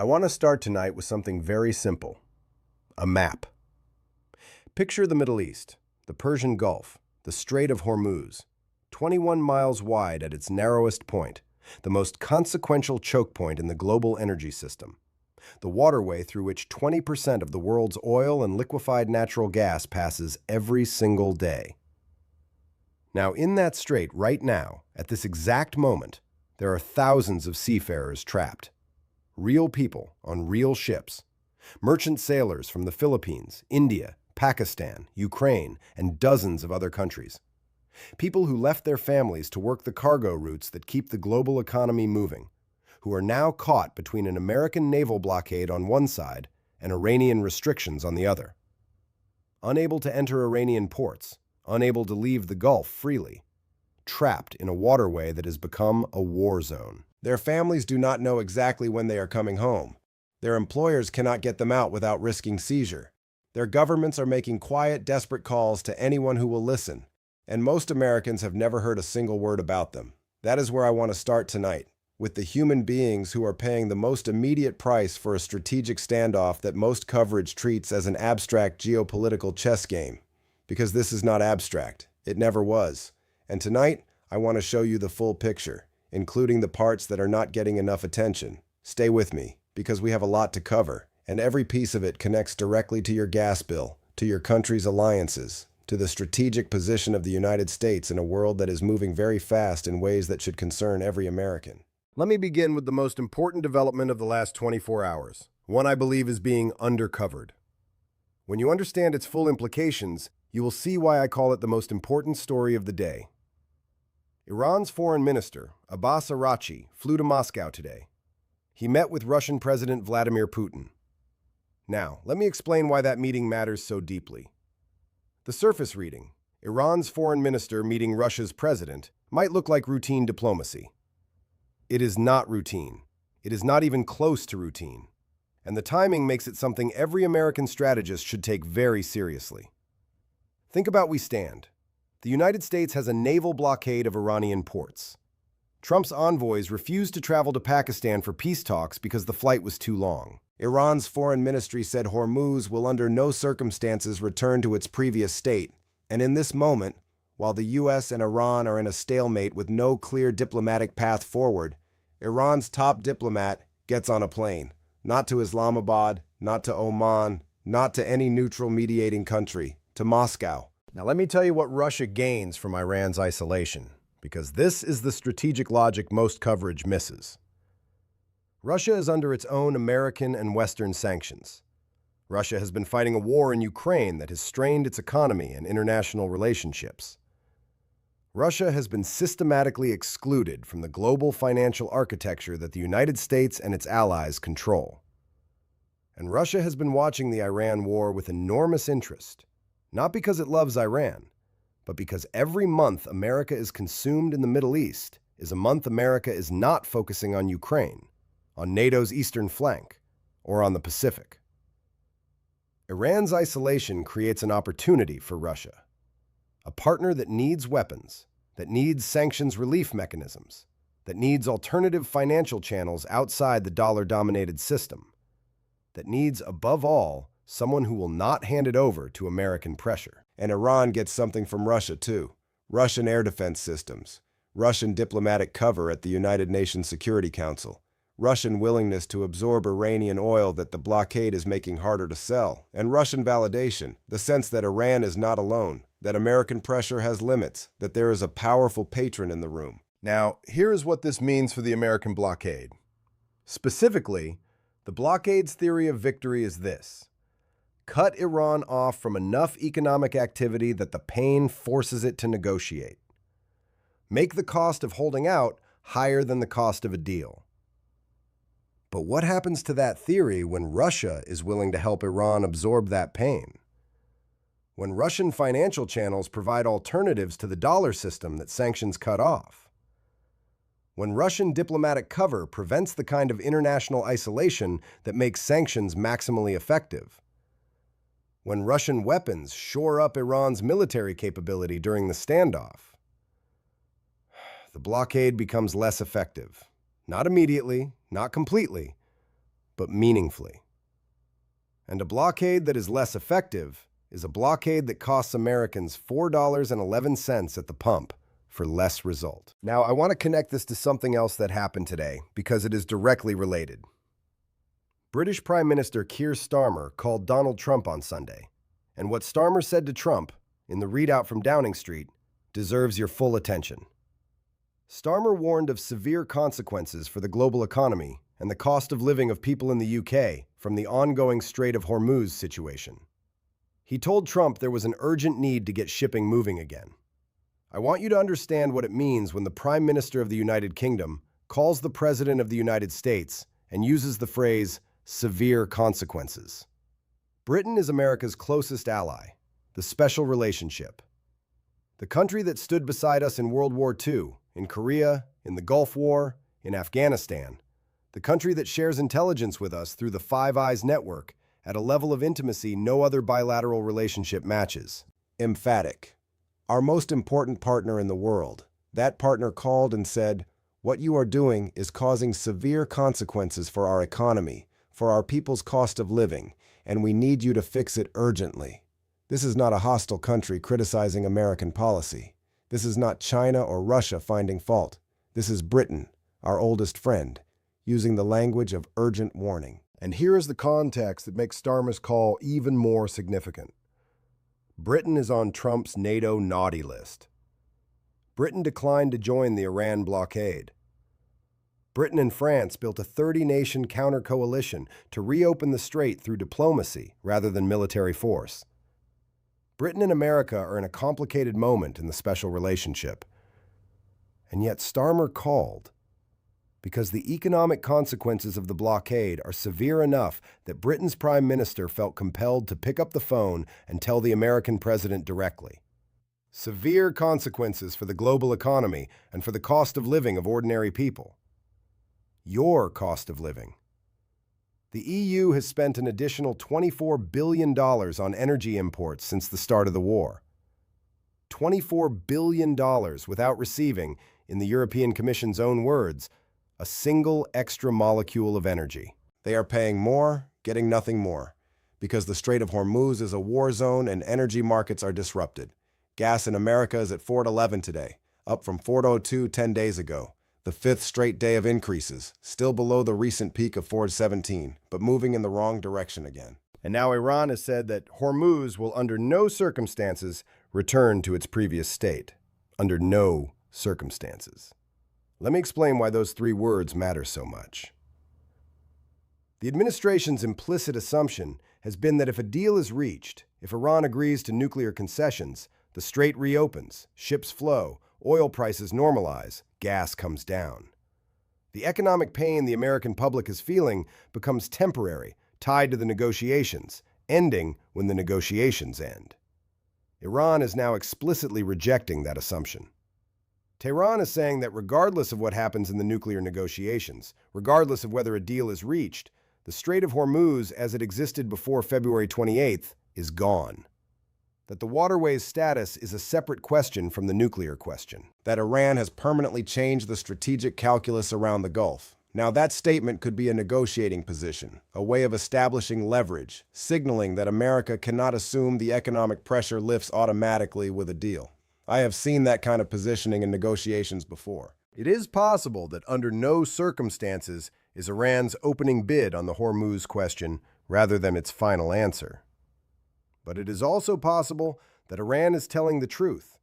I want to start tonight with something very simple. A map. Picture the Middle East, the Persian Gulf, the Strait of Hormuz, 21 miles wide at its narrowest point, the most consequential choke point in the global energy system, the waterway through which 20% of the world's oil and liquefied natural gas passes every single day. Now, in that strait right now, at this exact moment, there are thousands of seafarers trapped. Real people on real ships. Merchant sailors from the Philippines, India, Pakistan, Ukraine, and dozens of other countries. People who left their families to work the cargo routes that keep the global economy moving, who are now caught between an American naval blockade on one side and Iranian restrictions on the other. Unable to enter Iranian ports, unable to leave the Gulf freely, trapped in a waterway that has become a war zone. Their families do not know exactly when they are coming home. Their employers cannot get them out without risking seizure. Their governments are making quiet, desperate calls to anyone who will listen, and most Americans have never heard a single word about them. That is where I want to start tonight, with the human beings who are paying the most immediate price for a strategic standoff that most coverage treats as an abstract geopolitical chess game. Because this is not abstract. It never was. And tonight, I want to show you the full picture, including the parts that are not getting enough attention. Stay with me, because we have a lot to cover, and every piece of it connects directly to your gas bill, to your country's alliances, to the strategic position of the United States in a world that is moving very fast in ways that should concern every American. Let me begin with the most important development of the last 24 hours, one I believe is being undercovered. When you understand its full implications, you will see why I call it the most important story of the day. Iran's Foreign Minister, Abbas Araghchi, flew to Moscow today. He met with Russian President Vladimir Putin. Now, let me explain why that meeting matters so deeply. The surface reading, Iran's foreign minister meeting Russia's president, might look like routine diplomacy. It is not routine. It is not even close to routine. And the timing makes it something every American strategist should take very seriously. Think about we stand. The United States has a naval blockade of Iranian ports. Trump's envoys refused to travel to Pakistan for peace talks because the flight was too long. Iran's foreign ministry said Hormuz will under no circumstances return to its previous state. And in this moment, while the US and Iran are in a stalemate with no clear diplomatic path forward, Iran's top diplomat gets on a plane. Not to Islamabad, not to Oman, not to any neutral mediating country, to Moscow. Now let me tell you what Russia gains from Iran's isolation, because this is the strategic logic most coverage misses. Russia is under its own American and Western sanctions. Russia has been fighting a war in Ukraine that has strained its economy and international relationships. Russia has been systematically excluded from the global financial architecture that the United States and its allies control. And Russia has been watching the Iran war with enormous interest, not because it loves Iran, but because every month America is consumed in the Middle East is a month America is not focusing on Ukraine, on NATO's eastern flank, or on the Pacific. Iran's isolation creates an opportunity for Russia, a partner that needs weapons, that needs sanctions relief mechanisms, that needs alternative financial channels outside the dollar-dominated system, that needs, above all, someone who will not hand it over to American pressure. And Iran gets something from Russia, too. Russian air defense systems, Russian diplomatic cover at the United Nations Security Council, Russian willingness to absorb Iranian oil that the blockade is making harder to sell, and Russian validation, the sense that Iran is not alone, that American pressure has limits, that there is a powerful patron in the room. Now, here is what this means for the American blockade. Specifically, the blockade's theory of victory is this: cut Iran off from enough economic activity that the pain forces it to negotiate. Make the cost of holding out higher than the cost of a deal. But what happens to that theory when Russia is willing to help Iran absorb that pain? When Russian financial channels provide alternatives to the dollar system that sanctions cut off? When Russian diplomatic cover prevents the kind of international isolation that makes sanctions maximally effective? When Russian weapons shore up Iran's military capability during the standoff? The blockade becomes less effective. Not immediately, not completely, but meaningfully. And a blockade that is less effective is a blockade that costs Americans $4.11 at the pump for less result. Now, I want to connect this to something else that happened today because it is directly related. British Prime Minister Keir Starmer called Donald Trump on Sunday, and what Starmer said to Trump in the readout from Downing Street deserves your full attention. Starmer warned of severe consequences for the global economy and the cost of living of people in the UK from the ongoing Strait of Hormuz situation. He told Trump there was an urgent need to get shipping moving again. I want you to understand what it means when the Prime Minister of the United Kingdom calls the President of the United States and uses the phrase severe consequences. Britain is America's closest ally, the special relationship. The country that stood beside us in World War II, in Korea, in the Gulf War, in Afghanistan. The country that shares intelligence with us through the Five Eyes network at a level of intimacy no other bilateral relationship matches. Emphatic. Our most important partner in the world. That partner called and said, "What you are doing is causing severe consequences for our economy, for our people's cost of living, and we need you to fix it urgently." This is not a hostile country criticizing American policy. This is not China or Russia finding fault. This is Britain, our oldest friend, using the language of urgent warning. And here is the context that makes Starmer's call even more significant. Britain is on Trump's NATO naughty list. Britain declined to join the Iran blockade. Britain and France built a 30-nation counter-coalition to reopen the strait through diplomacy rather than military force. Britain and America are in a complicated moment in the special relationship. And yet Starmer called because the economic consequences of the blockade are severe enough that Britain's Prime Minister felt compelled to pick up the phone and tell the American president directly. Severe consequences for the global economy and for the cost of living of ordinary people. Your cost of living. The EU has spent an additional $24 billion on energy imports since the start of the war. $24 billion without receiving, in the European Commission's own words, a single extra molecule of energy. They are paying more, getting nothing more, because the Strait of Hormuz is a war zone and energy markets are disrupted. Gas in America is at $4.11 today, up from $4.02 10 days ago. The fifth straight day of increases, still below the recent peak of $4.17, but moving in the wrong direction again. And now Iran has said that Hormuz will under no circumstances return to its previous state. Under no circumstances. Let me explain why those three words matter so much. The administration's implicit assumption has been that if a deal is reached, if Iran agrees to nuclear concessions, the strait reopens, ships flow, oil prices normalize, gas comes down. The economic pain the American public is feeling becomes temporary, tied to the negotiations, ending when the negotiations end. Iran is now explicitly rejecting that assumption. Tehran is saying that regardless of what happens in the nuclear negotiations, regardless of whether a deal is reached, the Strait of Hormuz as it existed before February 28th is gone. That the waterway's status is a separate question from the nuclear question. That Iran has permanently changed the strategic calculus around the Gulf. Now that statement could be a negotiating position, a way of establishing leverage, signaling that America cannot assume the economic pressure lifts automatically with a deal. I have seen that kind of positioning in negotiations before. It is possible that under no circumstances is Iran's opening bid on the Hormuz question rather than its final answer. But it is also possible that Iran is telling the truth,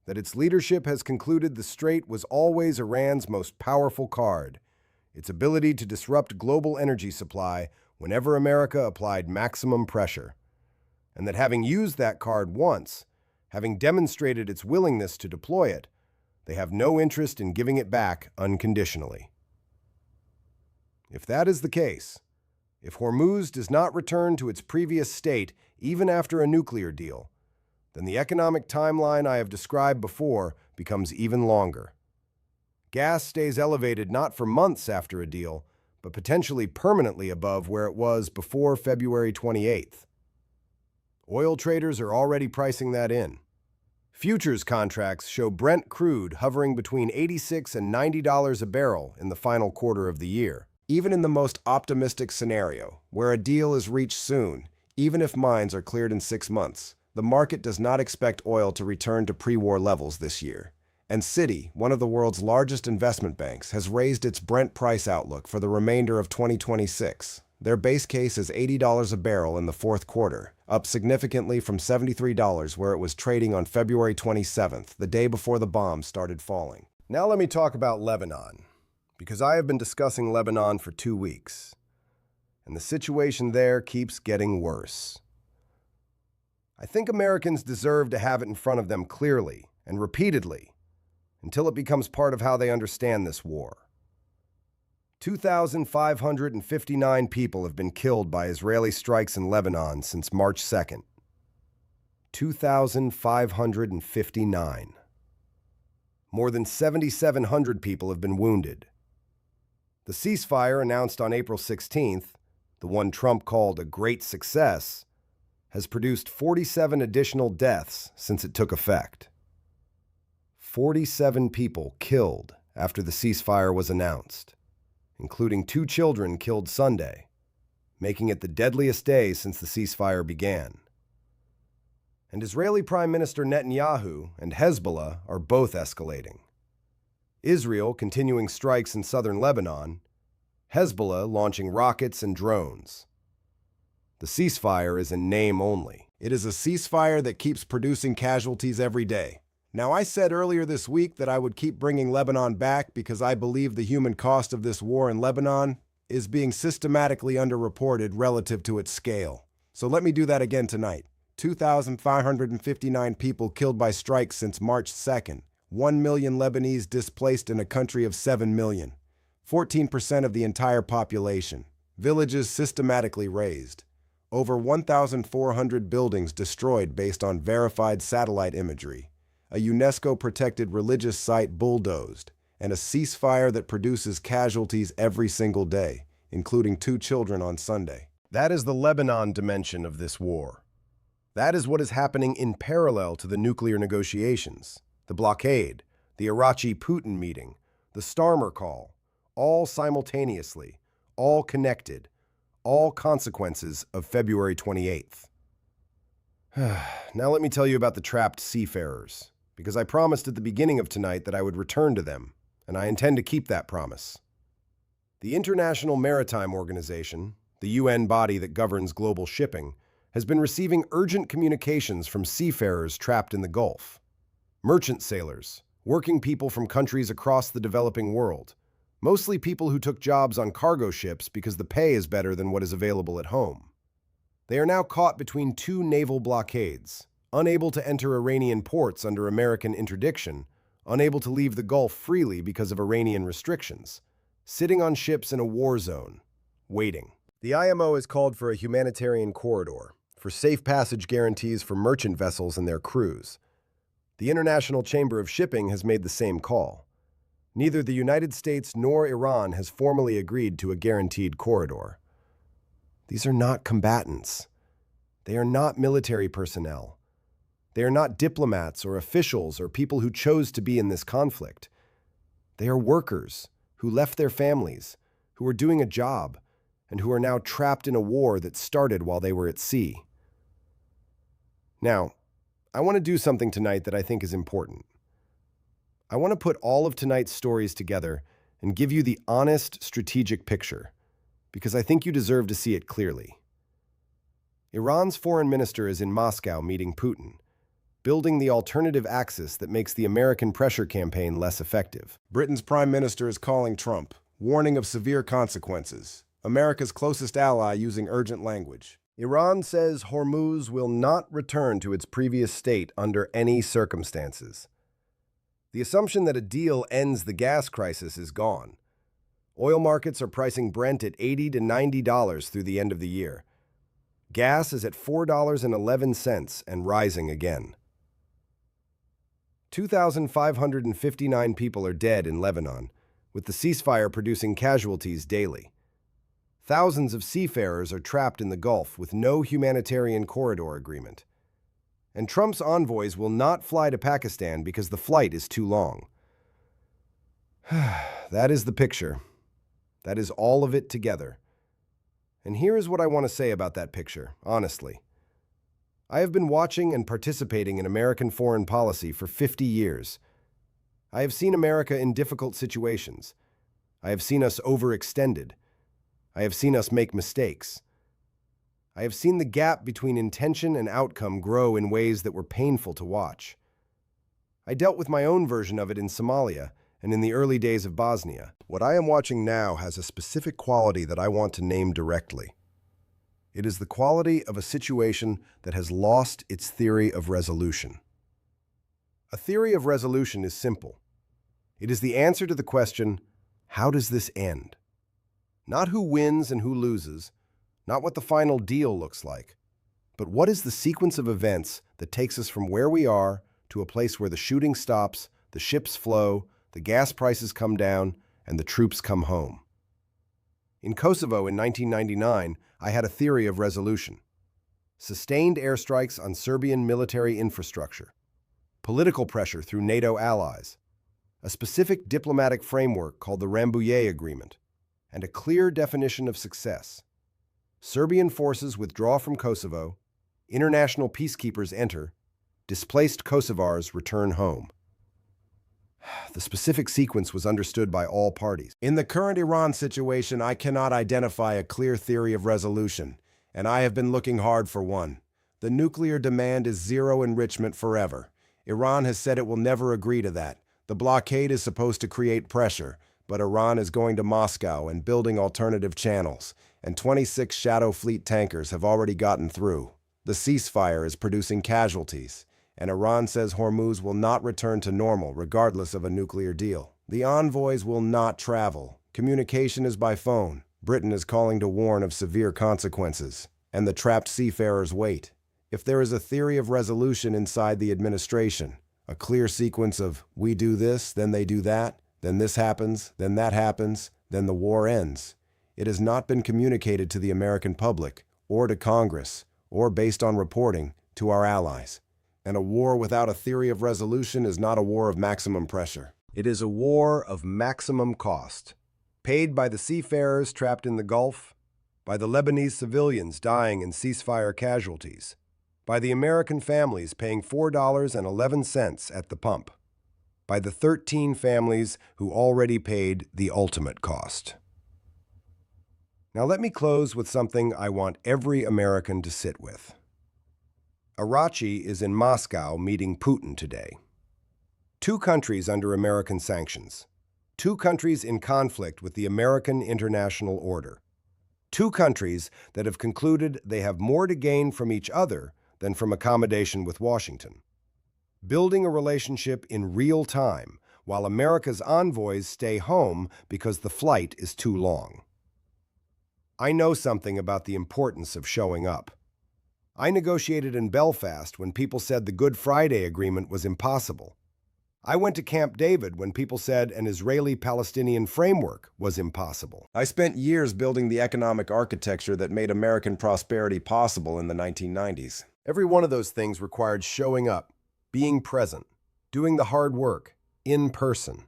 that its leadership has concluded the strait was always Iran's most powerful card, its ability to disrupt global energy supply whenever America applied maximum pressure, and that having used that card once, having demonstrated its willingness to deploy it, they have no interest in giving it back unconditionally. If that is the case, if Hormuz does not return to its previous state even after a nuclear deal, then the economic timeline I have described before becomes even longer. Gas stays elevated not for months after a deal, but potentially permanently above where it was before February 28th. Oil traders are already pricing that in. Futures contracts show Brent crude hovering between $86 and $90 a barrel in the final quarter of the year. Even in the most optimistic scenario, where a deal is reached soon, even if mines are cleared in 6 months, the market does not expect oil to return to pre-war levels this year. And Citi, one of the world's largest investment banks, has raised its Brent price outlook for the remainder of 2026. Their base case is $80 a barrel in the fourth quarter, up significantly from $73 where it was trading on February 27th, the day before the bombs started falling. Now let me talk about Lebanon, because I have been discussing Lebanon for 2 weeks, and the situation there keeps getting worse. I think Americans deserve to have it in front of them clearly and repeatedly until it becomes part of how they understand this war. 2,559 people have been killed by Israeli strikes in Lebanon since March 2nd. 2,559. More than 7,700 people have been wounded. The ceasefire announced on April 16th, the one Trump called a great success, has produced 47 additional deaths since it took effect. 47 people killed after the ceasefire was announced, including 2 children killed Sunday, making it the deadliest day since the ceasefire began. And Israeli Prime Minister Netanyahu and Hezbollah are both escalating. Israel continuing strikes in southern Lebanon, Hezbollah launching rockets and drones. The ceasefire is in name only. It is a ceasefire that keeps producing casualties every day. Now, I said earlier this week that I would keep bringing Lebanon back because I believe the human cost of this war in Lebanon is being systematically underreported relative to its scale. So let me do that again tonight. 2,559 people killed by strikes since March 2nd. 1 million Lebanese displaced in a country of 7 million. 14% of the entire population. Villages systematically razed. Over 1,400 buildings destroyed based on verified satellite imagery. A UNESCO-protected religious site bulldozed, and a ceasefire that produces casualties every single day, including 2 children on Sunday. That is the Lebanon dimension of this war. That is what is happening in parallel to the nuclear negotiations, the blockade, the Araghchi-Putin meeting, the Starmer call, all simultaneously, all connected, all consequences of February 28th. Now let me tell you about the trapped seafarers, because I promised at the beginning of tonight that I would return to them, and I intend to keep that promise. The International Maritime Organization, the UN body that governs global shipping, has been receiving urgent communications from seafarers trapped in the Gulf. Merchant sailors, working people from countries across the developing world, mostly people who took jobs on cargo ships because the pay is better than what is available at home. They are now caught between 2 naval blockades, unable to enter Iranian ports under American interdiction, unable to leave the Gulf freely because of Iranian restrictions, sitting on ships in a war zone, waiting. The IMO has called for a humanitarian corridor, for safe passage guarantees for merchant vessels and their crews. The International Chamber of Shipping has made the same call. Neither the United States nor Iran has formally agreed to a guaranteed corridor. These are not combatants. They are not military personnel. They are not diplomats or officials or people who chose to be in this conflict. They are workers who left their families, who are doing a job, and who are now trapped in a war that started while they were at sea. Now, I want to do something tonight that I think is important. I want to put all of tonight's stories together and give you the honest, strategic picture, because I think you deserve to see it clearly. Iran's foreign minister is in Moscow meeting Putin, building the alternative axis that makes the American pressure campaign less effective. Britain's Prime Minister is calling Trump, warning of severe consequences. America's closest ally using urgent language. Iran says Hormuz will not return to its previous state under any circumstances. The assumption that a deal ends the gas crisis is gone. Oil markets are pricing Brent at $80 to $90 through the end of the year. Gas is at $4.11 and rising again. 2,559 people are dead in Lebanon, with the ceasefire producing casualties daily. Thousands of seafarers are trapped in the Gulf with no humanitarian corridor agreement. And Trump's envoys will not fly to Pakistan because the flight is too long. That is the picture. That is all of it together. And here is what I want to say about that picture, honestly. I have been watching and participating in American foreign policy for 50 years. I have seen America in difficult situations. I have seen us overextended. I have seen us make mistakes. I have seen the gap between intention and outcome grow in ways that were painful to watch. I dealt with my own version of it in Somalia and in the early days of Bosnia. What I am watching now has a specific quality that I want to name directly. It is the quality of a situation that has lost its theory of resolution. A theory of resolution is simple. It is the answer to the question, how does this end? Not who wins and who loses, not what the final deal looks like, but what is the sequence of events that takes us from where we are to a place where the shooting stops, the ships flow, the gas prices come down, and the troops come home. In Kosovo in 1999, I had a theory of resolution. Sustained airstrikes on Serbian military infrastructure, political pressure through NATO allies, a specific diplomatic framework called the Rambouillet Agreement, and a clear definition of success. Serbian forces withdraw from Kosovo, international peacekeepers enter, displaced Kosovars return home. The specific sequence was understood by all parties. In the current Iran situation, I cannot identify a clear theory of resolution, and I have been looking hard for one. The nuclear demand is zero enrichment forever. Iran has said it will never agree to that. The blockade is supposed to create pressure, but Iran is going to Moscow and building alternative channels, and 26 Shadow Fleet tankers have already gotten through. The ceasefire is producing casualties, and Iran says Hormuz will not return to normal regardless of a nuclear deal. The envoys will not travel. Communication is by phone. Britain is calling to warn of severe consequences, and the trapped seafarers wait. If there is a theory of resolution inside the administration, a clear sequence of we do this, then they do that, then this happens, then that happens, then the war ends. It has not been communicated to the American public, or to Congress, or based on reporting, to our allies. And a war without a theory of resolution is not a war of maximum pressure. It is a war of maximum cost, paid by the seafarers trapped in the Gulf, by the Lebanese civilians dying in ceasefire casualties, by the American families paying $4.11 at the pump, by the 13 families who already paid the ultimate cost. Now let me close with something I want every American to sit with. Araghchi is in Moscow meeting Putin today. Two countries under American sanctions. Two countries in conflict with the American international order. Two countries that have concluded they have more to gain from each other than from accommodation with Washington. Building a relationship in real time while America's envoys stay home because the flight is too long. I know something about the importance of showing up. I negotiated in Belfast when people said the Good Friday Agreement was impossible. I went to Camp David when people said an Israeli-Palestinian framework was impossible. I spent years building the economic architecture that made American prosperity possible in the 1990s. Every one of those things required showing up, being present, doing the hard work, in person.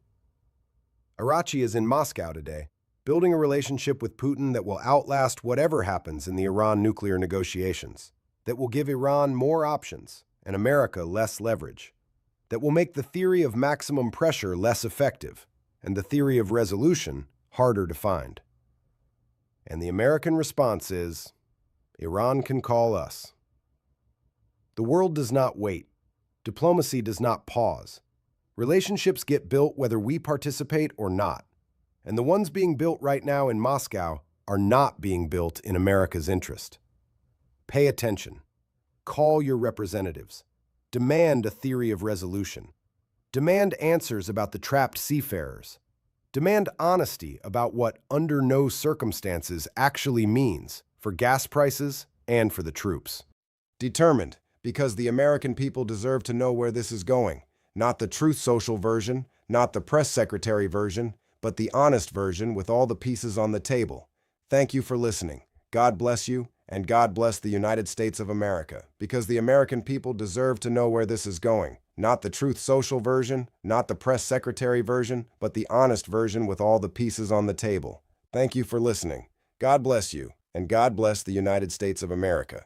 Araghchi is in Moscow today, building a relationship with Putin that will outlast whatever happens in the Iran nuclear negotiations, that will give Iran more options and America less leverage, that will make the theory of maximum pressure less effective and the theory of resolution harder to find. And the American response is, Iran can call us. The world does not wait. Diplomacy does not pause. Relationships get built whether we participate or not. And the ones being built right now in Moscow are not being built in America's interest. Pay attention. Call your representatives. Demand a theory of resolution. Demand answers about the trapped seafarers. Demand honesty about what under no circumstances actually means for gas prices and for the troops. Determined, because the American people deserve to know where this is going. Not the Truth Social version, not the press secretary version, but the honest version with all the pieces on the table. Thank you for listening. God bless you, and God bless the United States of America, because the American people deserve to know where this is going. Not the Truth Social version, not the press secretary version, but the honest version with all the pieces on the table. Thank you for listening. God bless you, and God bless the United States of America.